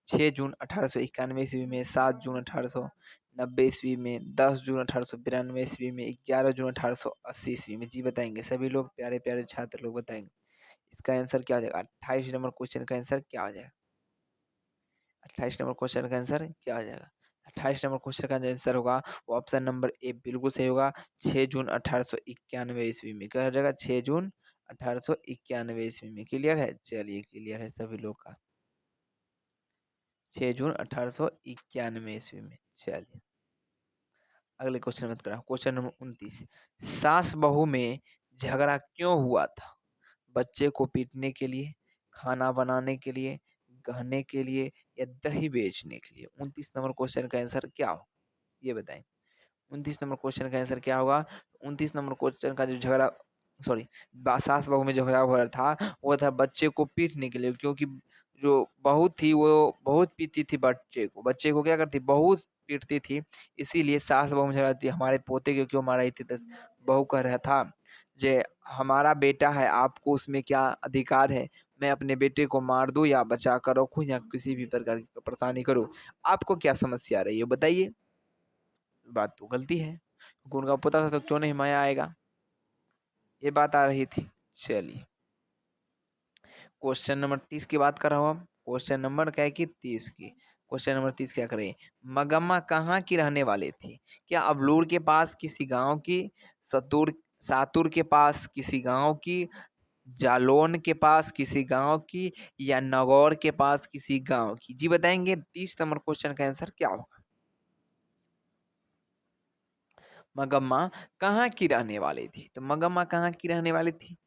6 जून 1891 ईस्वी में, 7 जून 1890 ईस्वी में, 10 जून 1892 ईस्वी में, 11 जून 1880 ईस्वी में। जी बताएंगे सभी लोग, प्यारे प्यारे छात्र लोग बताएंगे। इसका आंसर क्या हो जाएगा? 28 नंबर क्वेश्चन का आंसर क्या हो जाएगा? 28 नंबर क्वेश्चन का आंसर क्या हो जाएगा? 28 नंबर क्वेश्चन का जो आंसर होगा वो ऑप्शन नंबर ए बिल्कुल सही होगा। 6 जून 1891 ईस्वी में। क्या हो जाएगा? 6 जून 1891 ईस्वी में। क्लियर है? चलिए क्लियर है सभी लोग का। 6 जून 1891 ईस्वी में। चलिए अगले क्वेश्चन मत करा। Question number 29। सास बहू में झगड़ा क्यों हुआ था? बच्चे को पीटने के लिए, खाना बनाने के लिए, गहने के लिए या दही बेचने के लिए। 29 नंबर क्वेश्चन का आंसर क्या हो ये बताएं। 29 नंबर क्वेश्चन का आंसर क्या होगा? 29 नंबर क्वेश्चन का जो झगड़ा, सॉरी, सास बहू में जो झगड़ा हो रहा था वो था बच्चे को पीटने के लिए, क्योंकि जो बहू थी वो बहुत पीटती थी बच्चे को क्या करती? बहुत पीटती थी। इसीलिए सास बहू में झगड़ा थी, हमारे पोते को क्यों मारा थी? तो बहू कह रहा था जे हमारा बेटा है, आपको उसमें क्या अधिकार है? मैं अपने बेटे को मार दूं या बचा कर रखूं या किसी भी प्रकार की परेशानी करूं? आपको क्या समस्या आ रही है बताइए? बात तो गलती है, क्योंकि उनका पता था तो क्यों नहीं माया आएगा, ये बात आ रही थी। चलिए क्वेश्चन नंबर 30 की बात कर रहा हूँ अब। क्वेश्चन नंबर क्या है कि 30 की। क्वेश्चन नंबर 30 क्या करें? मगम्मा कहाँ की रहने वाली थी? क्या अबलूर के पास किसी गांव की, सतुर सातुर के पास किसी गांव की, जालौन के पास किसी गांव की या नगौर के पास किसी गांव की? जी बताएंगे 30 नंबर क्वेश्चन का आंसर क्या होगा? मगम्मा कहाँ की रहने वाली थी? तो मगम्मा कहाँ की रहने वाली थी?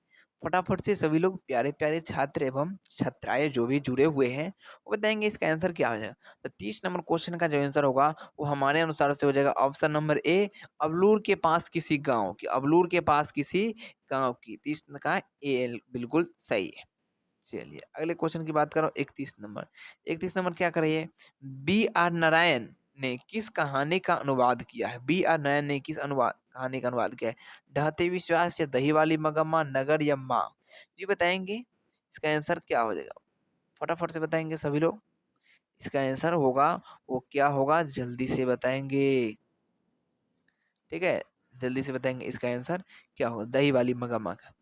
फटाफट से सभी लोग प्यारे प्यारे छात्र एवं छात्राएं जो भी जुड़े हुए हैं वो बताएंगे इसका आंसर क्या हो जाएगा। तो 30 नंबर क्वेश्चन का जो आंसर होगा वो हमारे अनुसार से हो जाएगा ऑप्शन नंबर ए, अबलूर के पास किसी गांव की। अबलूर के पास किसी गांव की, 30 का ए बिल्कुल सही है। चलिए अगले क्वेश्चन की बात करो। 31 नंबर। 31 नंबर क्या करिए? बी आर नारायण ने किस कहानी का अनुवाद किया है? बी आर नारायण ने किस अनुवाद कहानी का अनुवाद किया है? ढहते विश्वास या दही वाली मगम्मा, नगर या माँ? जी बताएंगे इसका आंसर क्या हो जाएगा? फटाफट से बताएंगे सभी लोग। इसका आंसर होगा वो क्या होगा? जल्दी से बताएंगे। ठीक है, जल्दी से बताएंगे इसका आंसर क्या होगा? दही वाली मगम्मा का।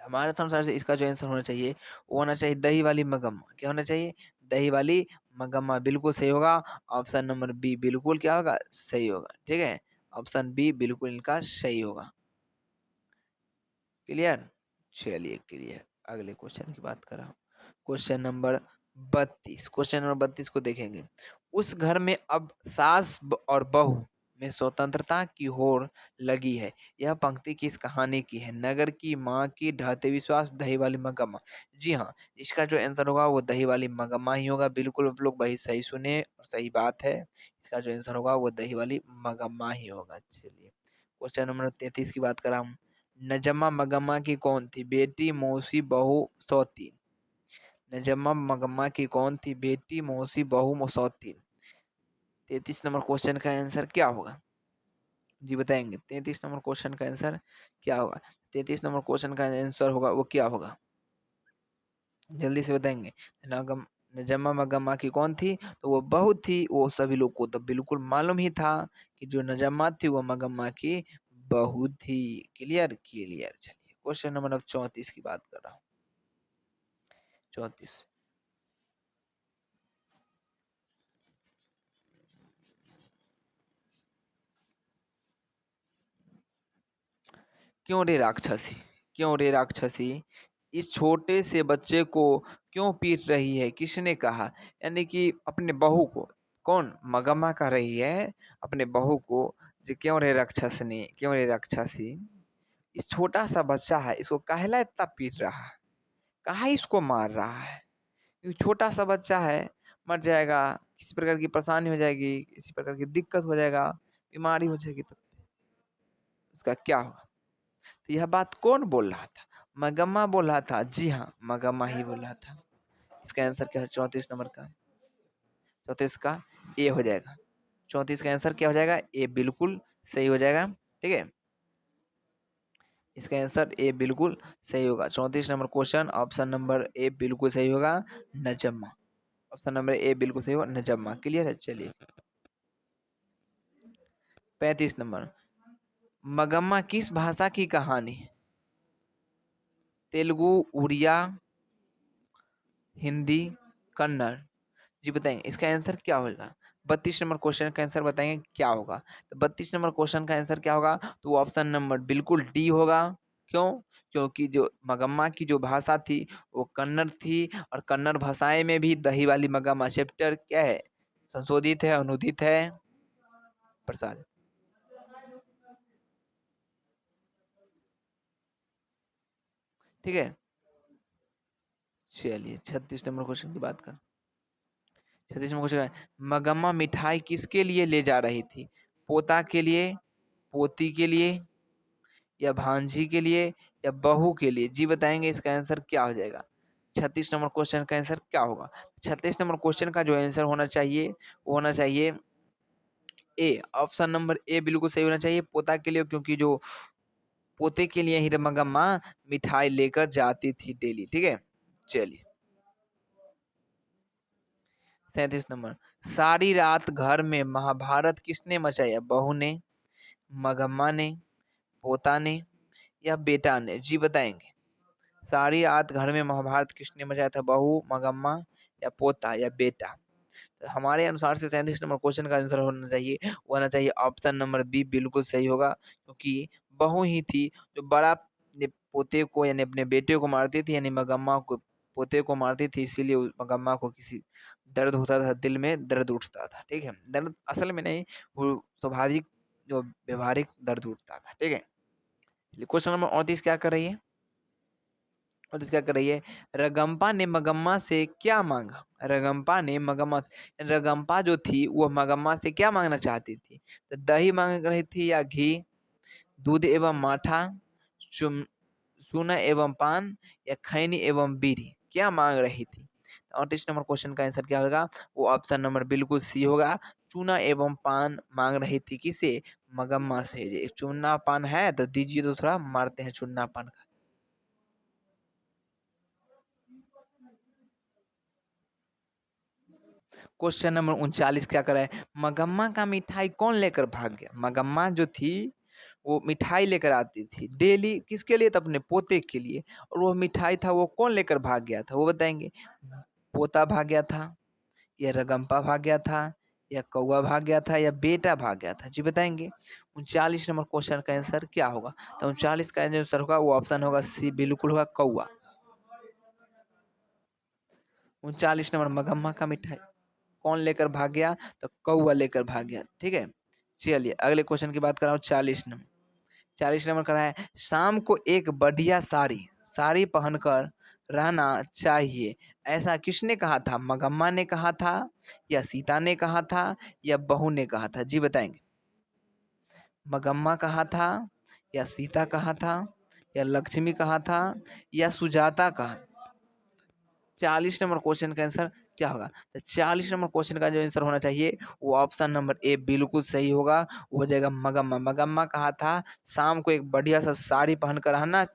हमारे अनुसार से इसका जो आंसर होना चाहिए वो होना चाहिए दही वाली मगम्मा। क्या होना चाहिए? दही वाली मगम्मा बिल्कुल सही होगा। ऑप्शन नंबर बी बिल्कुल क्या होगा? सही होगा। ठीक है, ऑप्शन बी बिल्कुल इनका सही होगा। क्लियर? चलिए क्लियर। अगले क्वेश्चन की बात कर रहा हूँ। Question number 32। क्वेश्चन नंबर 32 को देखेंगे। उस घर में अब और बहू में स्वतंत्रता की होड़ लगी है। यह पंक्ति किस कहानी की है? नगर की, माँ की, ढाते विश्वास, दही वाली मगम्मा? जी हाँ, इसका जो आंसर होगा वो दही वाली मगम्मा ही होगा। बिल्कुल आप लोग भाई सही सुने और सही बात है। इसका जो आंसर होगा वो दही वाली मगम्मा ही होगा। चलिए क्वेश्चन नंबर 33 की बात करा हम। नजमा मगम्मा की कौन थी? बेटी, मौसी, बहू, सौतीन? नजमा मगम्मा की कौन थी? बेटी, मौसी, बहू, सौतीन? 33 नंबर क्वेश्चन का आंसर क्या होगा? जी बताएंगे 33 नंबर क्वेश्चन का आंसर क्या होगा? 33 नंबर क्वेश्चन का आंसर होगा वो क्या होगा? जल्दी से बताएंगे। नगम नजमा मगम्मा की कौन थी? तो वो बहू थी। वो सभी लोग को तो बिल्कुल मालूम ही था कि जो नजमा थी वो मगम्मा की बहू थी। Clear clear. चलिए क्वेश्चन नंबर अब 34 की बात कर रहा हूँ। 34। क्यों रे राक्षसी, क्यों रे राक्षसी, इस छोटे से बच्चे को क्यों पीट रही है? किसने कहा? यानी कि अपने बहू को। कौन? मगम्मा कह रही है अपने बहू को जो क्यों रे राक्षसनी, क्यों रे राक्षसी, इस छोटा सा बच्चा है इसको काहेला इतना पीट रहा है? काहे इसको मार रहा है? क्योंकि छोटा सा बच्चा है, मर जाएगा, किसी प्रकार की परेशानी हो जाएगी, किसी प्रकार की दिक्कत हो जाएगा, बीमारी हो जाएगी तो उसका क्या होगा? तो यह बात कौन बोल रहा था? मगम्मा बोल रहा था। जी हाँ, मगम्मा ही बोल रहा था। इसका आंसर क्या है? 34 नंबर का, 34 का ए हो जाएगा। 34 का आंसर क्या हो जाएगा? ए बिल्कुल सही हो जाएगा। ठीक है, इसका आंसर ए बिल्कुल सही होगा। 34 नंबर क्वेश्चन ऑप्शन नंबर ए बिल्कुल सही होगा, नजम्मा। ऑप्शन नंबर ए बिल्कुल सही होगा, नजम्मा। क्लियर है? चलिए 35 नंबर, मगम्मा किस भाषा की कहानी है? तेलुगु, उड़िया, हिंदी, कन्नड़। जी बताएंगे इसका आंसर क्या होगा? 32 नंबर क्वेश्चन का आंसर बताएंगे क्या होगा? तो 32 नंबर क्वेश्चन का आंसर क्या होगा? तो ऑप्शन नंबर बिल्कुल डी होगा। क्यों? क्योंकि जो मगम्मा की जो भाषा थी वो कन्नड़ थी, और कन्नड़ भाषाएं में भी दही वाली मगम्मा चैप्टर क्या है? संशोधित है, अनुदित है, प्रसारित। ठीक है, चलिए 36 नंबर क्वेश्चन की बात कर। 36 नंबर क्वेश्चन है, मगम्मा मिठाई किसके लिए ले जा रही थी? पोता के लिए, पोती के लिए, या भांजी के लिए, या बहू के लिए? जी बताएंगे इसका आंसर क्या हो जाएगा? 36 नंबर क्वेश्चन का आंसर क्या होगा? 36 नंबर क्वेश्चन का जो आंसर होना चाहिए वो होना चाहिए ए। ऑप्शन नंबर ए बिल्कुल सही होना चाहिए, पोता के लिए, क्योंकि जो पोते के लिए ही मगम्मा मिठाई लेकर जाती थी डेली। ठीक है, चलिए 37 नंबर, सारी रात घर में महाभारत किसने मचाया? बहू ने, मगम्मा ने, पोता ने, या बेटा ने? जी बताएंगे। सारी रात घर में महाभारत किसने मचाया था? बहू, मगम्मा, या पोता, या बेटा? तो हमारे अनुसार से 37 नंबर क्वेश्चन का आंसर होना चाहिए, वो होना चाहिए ऑप्शन नंबर बी बिल्कुल सही होगा, क्योंकि बहू ही थी जो बड़ा अपने पोते को यानी अपने बेटे को मारती थी, यानी मगम्मा को पोते को मारती थी, इसीलिए मगम्मा को किसी दर्द होता था, दिल में दर्द उठता था। ठीक है, दर्द असल में नहीं, वो स्वाभाविक जो व्यवहारिक दर्द उठता था। ठीक है, क्वेश्चन नंबर 38 क्या कर रही है? और क्या कर रही है? रगम्पा ने मगम्मा से क्या मांगा? रगम्पा ने मगम्मा, रगम्पा जो थी वो मगम्मा से क्या मांगना चाहती थी? तो दही मांग रही थी, या घी, दूध एवं माठा, चुम चूना एवं पान, या खैनी एवं बीड़ी? क्या मांग रही थी? 38 नंबर क्वेश्चन का आंसर क्या होगा? वो ऑप्शन नंबर बिल्कुल सी होगा, चूना एवं पान मांग रही थी। किसे? मगम्मा से। ये चूना पान है तो दीजिए, तो थोड़ा मारते हैं चूना पान का। क्वेश्चन नंबर 39 क्या करा है? मगम्मा का मिठाई कौन लेकर भाग गया? मगम्मा जो थी वो मिठाई लेकर आती थी डेली, किसके लिए? तो अपने पोते के लिए। और वो मिठाई था वो कौन लेकर भाग गया था? वो बताएंगे। पोता भाग गया था, या रगम्पा भाग गया था, या कौआ भाग गया था, या बेटा भाग गया था? जी बताएंगे। 39 नंबर क्वेश्चन का आंसर क्या होगा? तो 39 का आंसर होगा वो ऑप्शन होगा सी बिल्कुल होगा, कौआ। 39 नंबर, मगम्मा का मिठाई कौन लेकर भाग गया? तो कौआ लेकर भाग गया। ठीक है, चलिए अगले क्वेश्चन की बात कर रहा हूँ। 40 नंबर, 40 नंबर करा है, शाम को एक बढ़िया साड़ी साड़ी पहनकर रहना चाहिए, ऐसा किसने कहा था? मगम्मा ने कहा था, या सीता ने कहा था, या बहू ने कहा था? जी बताएंगे। मगम्मा कहा था, या सीता कहा था, या लक्ष्मी कहा था, या सुजाता कहा? 40 नंबर क्वेश्चन का आंसर क्या होगा? तो 40 नंबर क्वेश्चन का जो आंसर होना चाहिए वो ऑप्शन नंबर ए बिल्कुल सही होगा, वो हो जाएगा मगम्मा। मगम्मा कहा था शाम को एक बढ़िया सा साड़ी पहनकर रहना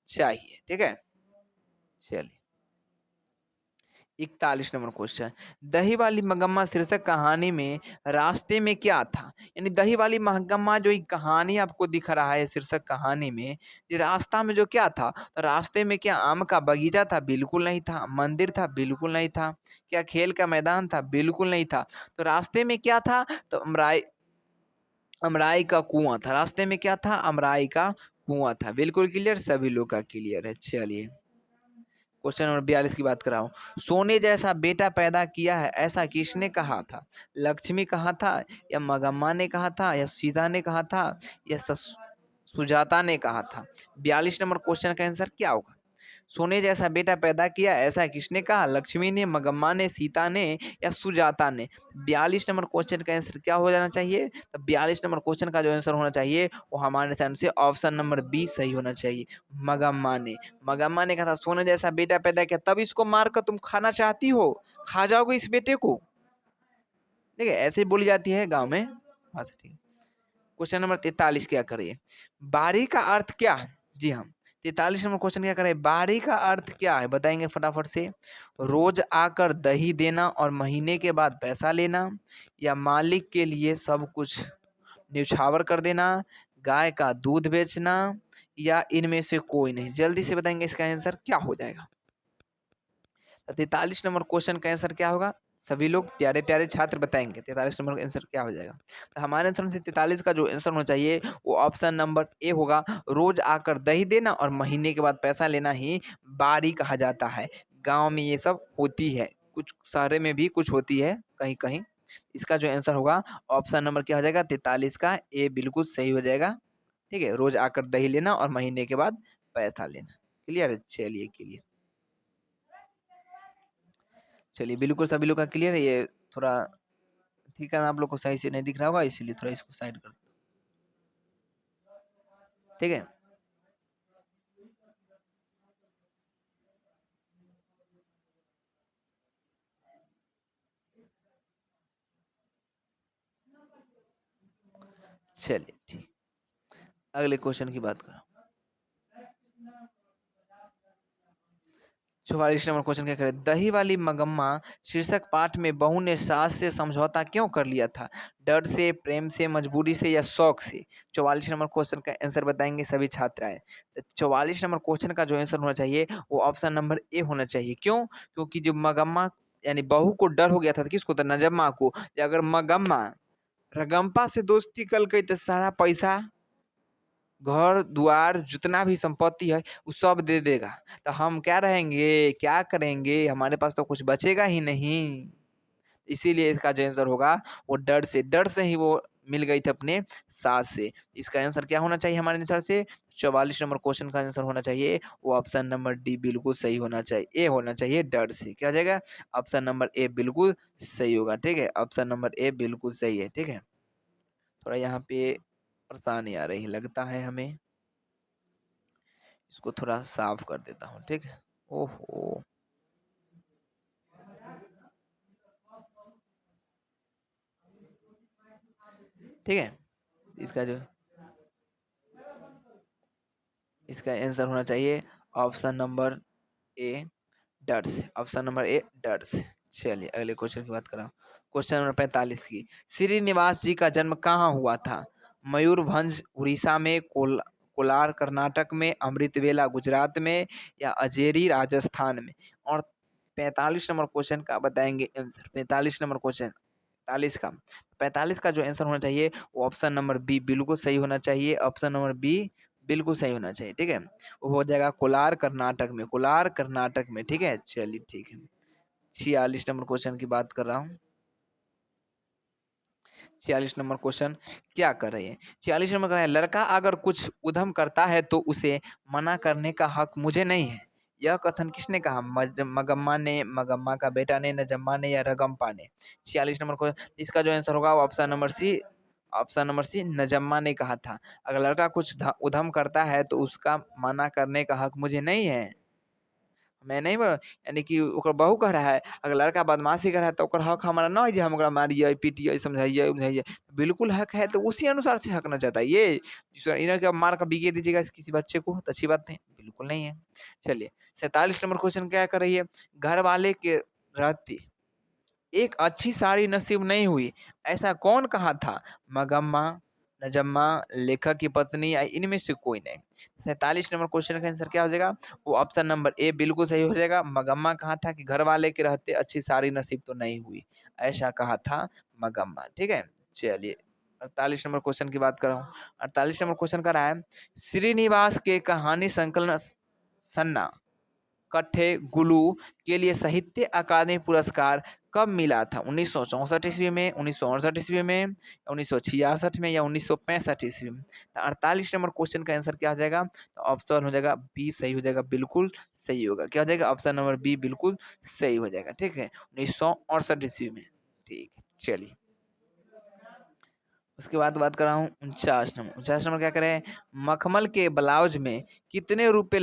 चाहिए। ठीक है, चलिए 41 नंबर क्वेश्चन, दही वाली मगम्मा शीर्षक कहानी में रास्ते में क्या था? यानी दही वाली मगम्मा जो एक कहानी आपको दिख रहा है शीर्षक कहानी में, ये रास्ता में जो क्या था? तो रास्ते में क्या आम का बगीचा था? बिल्कुल नहीं था। मंदिर था? बिल्कुल नहीं था। क्या खेल का मैदान था? बिल्कुल नहीं था। तो रास्ते में क्या था? तो अमराई अमराई का कुआं था। रास्ते में क्या था? अमराई का कुआं था। बिल्कुल क्लियर, सभी लोग का क्लियर है। चलिए क्वेश्चन नंबर 42 की बात कर रहा हूँ। सोने जैसा बेटा पैदा किया है, ऐसा किसने कहा था? लक्ष्मी कहा था, या मगम्मा ने कहा था, या सीता ने कहा था, या सुजाता ने कहा था? 42 नंबर क्वेश्चन का आंसर क्या होगा? सोने जैसा बेटा पैदा किया ऐसा किसने कहा? लक्ष्मी ने, मगम्मा ने, सीता ने, या सुजाता ने? 42 नंबर क्वेश्चन का आंसर क्या हो जाना चाहिए? तो 42 नंबर क्वेश्चन का जो आंसर होना चाहिए वो हमारे साइड से ऑप्शन नंबर बी सही होना चाहिए, मगम्मा ने। मगम्मा ने कहा था सोने जैसा बेटा पैदा किया, तब इसको मारकर तुम खाना चाहती हो, खा जाओगे इस बेटे को। ठीक है, ऐसे ही बोली जाती है गाँव में। हाँ ठीक है, क्वेश्चन नंबर 43 क्या करिए? बारी का अर्थ क्या है? जी हाँ। 43 नंबर क्वेश्चन क्या करें, बारी का अर्थ क्या है बताएंगे फटाफट से। रोज आकर दही देना और महीने के बाद पैसा लेना, या मालिक के लिए सब कुछ न्यौछावर कर देना, गाय का दूध बेचना, या इनमें से कोई नहीं। जल्दी से बताएंगे इसका आंसर क्या हो जाएगा। 43 नंबर क्वेश्चन का आंसर क्या होगा, सभी लोग प्यारे प्यारे छात्र बताएंगे 43 नंबर का आंसर क्या हो जाएगा। तो हमारे आंसर से 43 का जो आंसर होना चाहिए वो ऑप्शन नंबर ए होगा। रोज आकर दही देना और महीने के बाद पैसा लेना ही बारी कहा जाता है। गांव में ये सब होती है, कुछ शहर में भी कुछ होती है कहीं कहीं। इसका जो आंसर होगा ऑप्शन नंबर क्या हो जाएगा, 43 का ए बिल्कुल सही हो जाएगा। ठीक है, रोज आकर दही लेना और महीने के बाद पैसा लेना। क्लियर है, चलिए क्लियर। चलिए बिल्कुल सभी लोग का क्लियर है। ये थोड़ा ठीक है ना, आप लोग को सही से नहीं दिख रहा होगा इसीलिए थोड़ा इसको साइड कर, ठीक है। चलिए ठीक, अगले क्वेश्चन की बात करो। 44 नंबर क्वेश्चन क्या करे, दही वाली मगम्मा शीर्षक पाठ में बहू ने सास से समझौता क्यों कर लिया था, डर से, प्रेम से, मजबूरी से, या शौक से। 44 नंबर क्वेश्चन का आंसर बताएंगे सभी छात्राएं। 44 नंबर क्वेश्चन का जो आंसर होना चाहिए वो ऑप्शन नंबर ए होना चाहिए। क्यों, क्योंकि जो मगम्मा यानी बहू को डर हो गया था, किसको था, नजम्मा को। कि अगर मगम्मा रगम्पा से दोस्ती कल गई तो सारा पैसा, घर दुआर जितना भी संपत्ति है वो सब दे देगा। तो हम क्या रहेंगे, क्या करेंगे, हमारे पास तो कुछ बचेगा ही नहीं। इसीलिए इसका जो आंसर होगा वो डर से ही वो मिल गई थी अपने सास से। इसका आंसर क्या होना चाहिए हमारे आंसर से, 44 नंबर क्वेश्चन का आंसर होना चाहिए वो ऑप्शन नंबर डी बिल्कुल सही होना चाहिए, ए होना चाहिए, डर से। क्या हो जाएगा, ऑप्शन नंबर ए बिल्कुल सही होगा। ठीक है, ऑप्शन नंबर ए बिल्कुल सही है। ठीक है, थोड़ा यहाँ पे परेशानी आ रही लगता है हमें, इसको थोड़ा साफ कर देता हूँ। ठीक है, ओहो, ठीक है। इसका जो इसका आंसर होना चाहिए ऑप्शन नंबर ए, डर से। ऑप्शन नंबर ए, डर से। चलिए अगले क्वेश्चन की बात करा, क्वेश्चन नंबर 45 की। श्रीनिवास जी का जन्म कहाँ हुआ था, मयूरभंज उड़ीसा में, कोलार कर्नाटक में, अमृतवेला गुजरात में, या अजेरी राजस्थान में। और 45 नंबर क्वेश्चन का बताएंगे आंसर। 45 नंबर क्वेश्चन, 45 का, 45 का जो आंसर होना चाहिए वो ऑप्शन नंबर बी बिल्कुल सही होना चाहिए। ऑप्शन नंबर बी बिल्कुल सही होना चाहिए। ठीक है, वो हो जाएगा कोलार कर्नाटक में, कोलार कर्नाटक में। ठीक है, चलिए ठीक है। 46 नंबर क्वेश्चन की बात कर रहा हूँ। 46 नंबर क्वेश्चन क्या कर रही है, 46 नंबर कर रहा है, लड़का अगर कुछ उधम करता है तो उसे मना करने का हक मुझे नहीं है। यह कथन किसने कहा, मगम्मा ने, मगम्मा का बेटा ने, नजम्मा ने, या रगम्पा ने। 46 नंबर क्वेश्चन, इसका जो आंसर होगा वो option number C, option number C, Najma ने कहा था। अगर लड़का कुछ उधम करता है तो उसका मना करने का हक मुझे नहीं है। मैं नहीं यानी कि ओकर बहू कह रहा है अगर लड़का बदमाशी कर रहा है तो ओकर हक हमारा ना है जे हम ओकरा मारिए, पीटिए, समझाइए उमझाइए। बिल्कुल हक है, तो उसी अनुसार से हक ना जताइए। इन्हें क्या मार कर बिगे दीजिएगा किसी बच्चे को, तो अच्छी बात नहीं, बिल्कुल नहीं है। चलिए 47 नंबर क्वेश्चन क्या कर रही है, घर वाले के रहते एक अच्छी साड़ी नसीब नहीं हुई, ऐसा कौन कहा था, मगम्मा, नजम्मा, लेखक की पत्नी, या इनमें से कोई नहीं। 47 नंबर क्वेश्चन का आंसर क्या हो जाएगा, वो ऑप्शन नंबर ए बिल्कुल सही हो जाएगा। मगम्मा कहा था कि घर वाले के रहते अच्छी साड़ी नसीब तो नहीं हुई, ऐसा कहा था मगम्मा। ठीक है, चलिए 48 नंबर क्वेश्चन की बात कर रहा हूँ। 48 नंबर क्वेश्चन कर रहा है, श्रीनिवास के कहानी संकलन सन्ना कट्ठे गुलू के लिए साहित्य अकादमी पुरस्कार कब मिला था, 1964 ईस्वी में, 1968 ईस्वी में, 1966 में, या 1965 ईस्वी में। तो 48 नंबर क्वेश्चन का आंसर क्या हो जाएगा, तो ऑप्शन हो जाएगा बी सही हो जाएगा, बिल्कुल सही होगा। क्या हो जाएगा, ऑप्शन नंबर बी बिल्कुल सही हो जाएगा। ठीक है, 1968 ईस्वी में। ठीक है, चलिए उसके बाद बात कर रहा हूँ 49 नंबर। 49 नंबर क्या करें, मखमल के ब्लाउज में कितने रुपए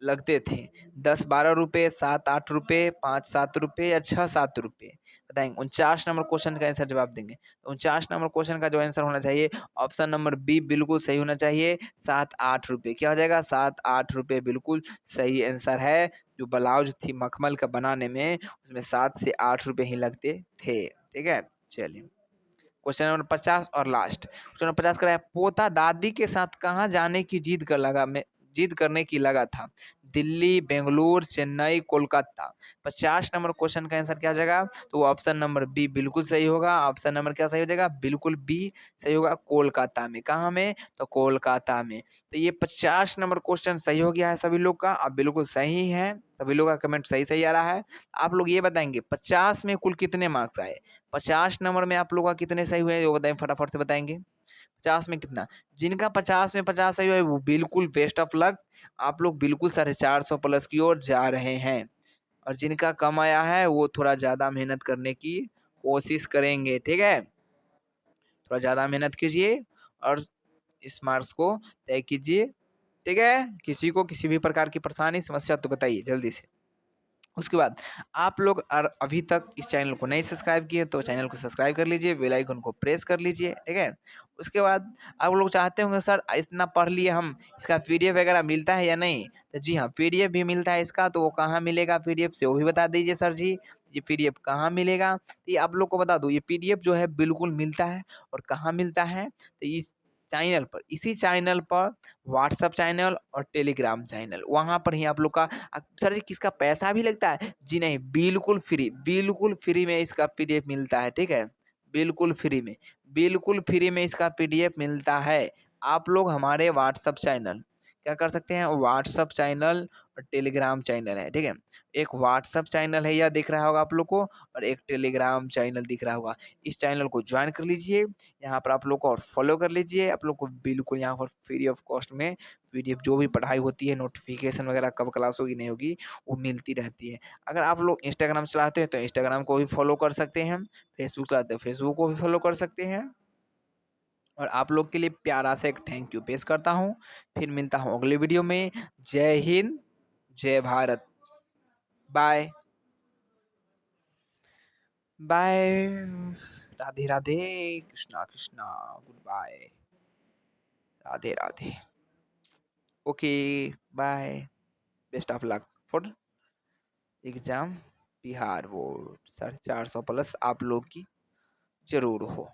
लगते थे, 10-12 रुपए, 7-8 रुपए, 5-7 रुपए, या 6-7 रुपए। बताएँगे। 49 नंबर क्वेश्चन का आंसर जवाब देंगे। तो 49 नंबर क्वेश्चन का जो आंसर होना चाहिए ऑप्शन नंबर बी बिल्कुल सही होना चाहिए, 7-8 रुपए। क्या हो जाएगा? 7-8 रुपए बिल्कुल सही आंसर है। जो ब्लाउज थी मखमल का बनाने में उसमें 7 से 8 रुपए ही लगते थे। ठीक है? चलिए। क्वेश्चन नंबर 50 और लास्ट। क्वेश्चन नंबर 50 कह रहा है पोता दादी के साथ कहाँ जाने की जिद करने की लगा था? दिल्ली, बेंगलुरु, चेन्नई, कोलकाता। 50 नंबर क्वेश्चन का आंसर क्या हो जाएगा? तो ऑप्शन नंबर बी बिल्कुल सही होगा। ऑप्शन नंबर क्या सही हो जाएगा? बिल्कुल बी सही होगा, कोलकाता में। कहाँ में? तो कोलकाता में। तो ये 50 नंबर क्वेश्चन सही हो गया है सभी लोग का। अब बिल्कुल सही है। सभी लोग का कमेंट सही-सही आ रहा है। आप लोग ये बताएँगे 50 में कुल कितने मार्क्स आए? 50 नंबर में आप लोगों का कितने सही हुए वो बताएं, फटाफट से बताएंगे। 50 में कितना? जिनका 50 में 50 सही हुआ है वो बिल्कुल बेस्ट ऑफ लक। आप लोग बिल्कुल 450 प्लस की ओर जा रहे हैं और जिनका कम आया है वो थोड़ा ज़्यादा मेहनत करने की कोशिश करेंगे। ठीक है? थोड़ा ज़्यादा मेहनत कीजिए और इस मार्क्स को तय कीजिए। ठीक है? किसी को किसी भी प्रकार की परेशानी समस्या तो बताइए जल्दी से। उसके बाद आप लोग अभी तक इस चैनल को नहीं सब्सक्राइब किए तो चैनल को सब्सक्राइब कर लीजिए, बेल आइकन को प्रेस कर लीजिए। ठीक है? उसके बाद आप लोग चाहते होंगे सर इतना पढ़ लिए हम, इसका पीडीएफ वगैरह मिलता है या नहीं? तो जी हाँ, पीडीएफ भी मिलता है इसका। तो वो कहाँ मिलेगा पीडीएफ से वो भी बता दीजिए सर जी। ये पीडीएफ कहाँ मिलेगा? तो ये आप लोग को बता दूँ, ये पीडीएफ जो है बिल्कुल मिलता है। और कहाँ मिलता है? तो इस चैनल पर, इसी चैनल पर व्हाट्सएप चैनल और टेलीग्राम चैनल, वहाँ पर ही आप लोग का सर जी किसका पैसा भी लगता है? जी नहीं, बिल्कुल फ्री में इसका पीडीएफ मिलता है। ठीक है? बिल्कुल फ्री में इसका पीडीएफ मिलता है। आप लोग हमारे व्हाट्सएप चैनल क्या कर सकते हैं? व्हाट्सएप चैनल और टेलीग्राम चैनल है। ठीक है? एक व्हाट्सएप चैनल है यह दिख रहा होगा आप लोग को और एक टेलीग्राम चैनल दिख रहा होगा। इस चैनल को ज्वाइन कर लीजिए। यहाँ पर आप लोग को और फॉलो कर लीजिए। आप लोग को बिल्कुल यहाँ पर फ्री ऑफ कॉस्ट में पीडीएफ जो भी पढ़ाई होती है, नोटिफिकेशन वगैरह कब क्लास होगी नहीं होगी वो मिलती रहती है। अगर आप लोग इंस्टाग्राम चलाते हैं तो इंस्टाग्राम को भी फॉलो कर सकते हैं। फेसबुक चलाते हैं फेसबुक को भी फॉलो कर सकते हैं। और आप लोग के लिए प्यारा सा एक थैंक यू पेश करता हूँ। फिर मिलता हूँ अगले वीडियो में। Jai Hind, Jai Bharat. Bye bye. Radhe Radhe. Krishna Krishna. Good bye. Radhe Radhe. Okay. Bye. Best of luck for exam. Bihar board 450 plus आप लोग की जरूर हो।